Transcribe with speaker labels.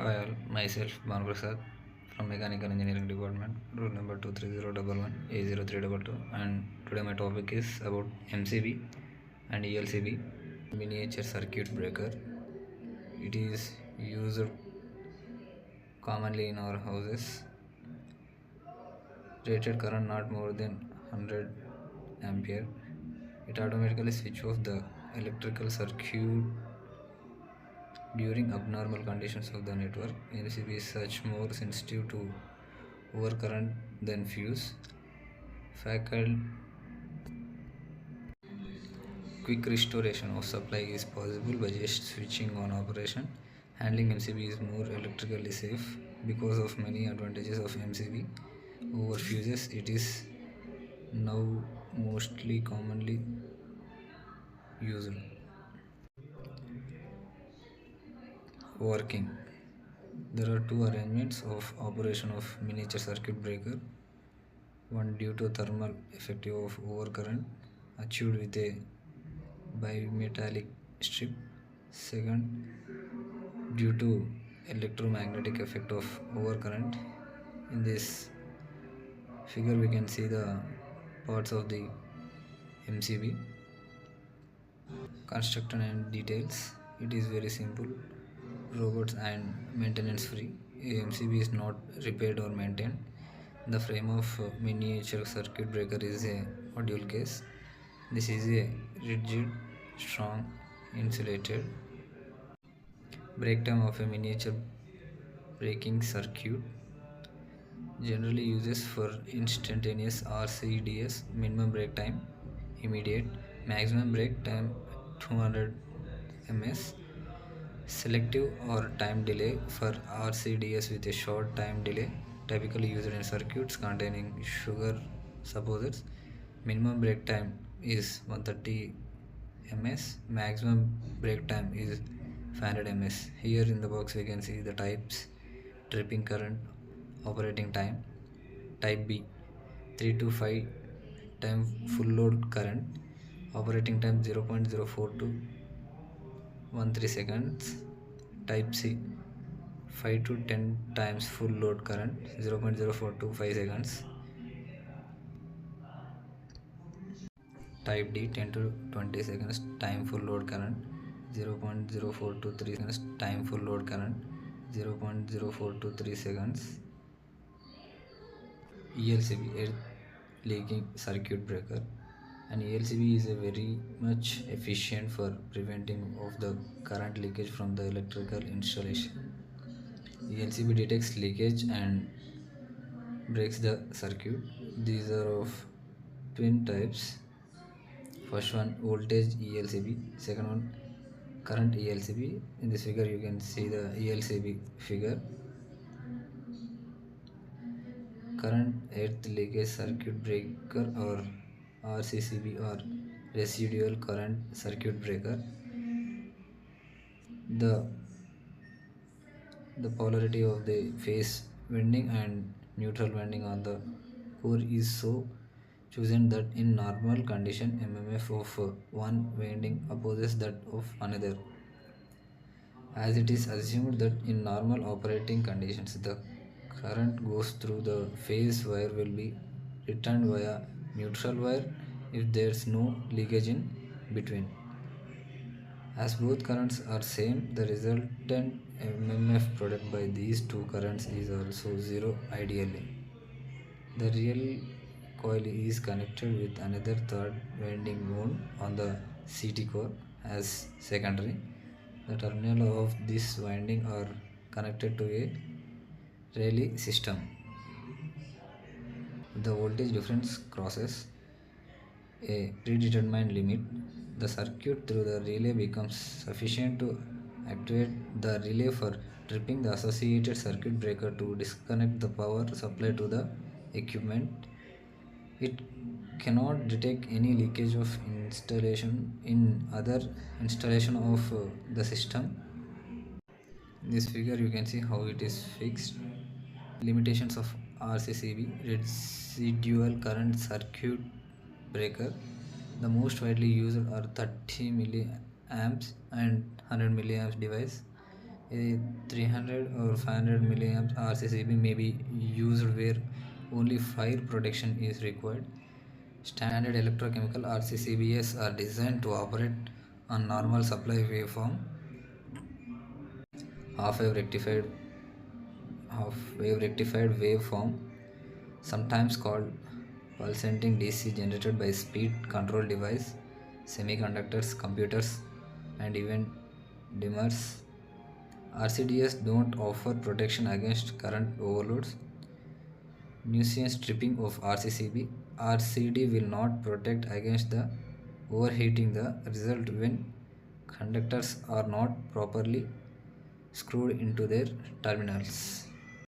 Speaker 1: Hi all, myself Bhanu Prasad from Mechanical Engineering Department, roll number 23011A0322, and today my topic is about MCB and ELCB, miniature circuit breaker. It is used commonly in our houses. Rated current not more than 100 ampere. It automatically switch off the electrical circuit during abnormal conditions of the network. MCB is such more sensitive to overcurrent than fuse. Facade quick restoration of supply is possible by just switching on operation. Handling MCB is more electrically safe because of many advantages of MCB over fuses. It is now mostly commonly used. Working. There are two arrangements of operation of miniature circuit breaker. One due to thermal effect of overcurrent achieved with a bimetallic strip. Second, due to electromagnetic effect of overcurrent. In this figure we can see the parts of the MCB. Construction and details. It is very simple, robots and maintenance free. A MCB is not repaired or maintained. The frame of miniature circuit breaker is a module case. This is a rigid, strong, insulated. Break time of a miniature braking circuit generally uses for instantaneous RCDS. Minimum break time immediate, maximum break time 200 ms. Selective or time delay for RCDS with a short time delay, typically used in circuits containing sugar suppositories. Minimum break time is 130 ms, maximum break time is 500 ms. Here in the box we can see the types: tripping current, operating time. Type B, 3 to 5 time full load current, operating time 0.04 to 13 seconds. Type C, 5 to 10 times full load current, 0.04 to 5 seconds. Type D, 10 to 20 seconds time full load current, 0.04 to 3 seconds time full load current, 0.04 to 3 seconds. ELCB, earth leaking circuit breaker. An ELCB is a very much efficient for preventing of the current leakage from the electrical installation. ELCB detects leakage and breaks the circuit. These are of twin types. First one, voltage ELCB. Second one, current ELCB. In this figure you can see the ELCB figure. Current earth leakage circuit breaker, or RCCB, or residual current circuit breaker. The polarity of the phase winding and neutral winding on the core is so chosen that in normal condition MMF of one winding opposes that of another, as it is assumed that in normal operating conditions the current goes through the phase wire will be returned via neutral wire if there is no leakage in between. As both currents are same, the resultant MMF product by these two currents is also zero ideally. The real coil is connected with another third winding wound on the CT core as secondary. The terminal of this winding are connected to a relay system. The voltage difference crosses a predetermined limit. The circuit through the relay becomes sufficient to activate the relay for tripping the associated circuit breaker to disconnect the power supply to the equipment. It cannot detect any leakage of installation in other installation of the system. In this figure you can see how it is fixed. Limitations of RCCB, residual current circuit breaker. The most widely used are 30 milliamps and 100 milliamps device. A 300 or 500 milliamp RCCB may be used where only fire protection is required. Standard electrochemical RCCBs are designed to operate on normal supply waveform, half-wave rectified, half-wave rectified waveform, sometimes called pulsating DC, generated by speed control device, semiconductors, computers, and even dimmers. RCDS don't offer protection against current overloads. Nuisance tripping of RCCB. RCD will not protect against the overheating, the result when conductors are not properly screwed into their terminals.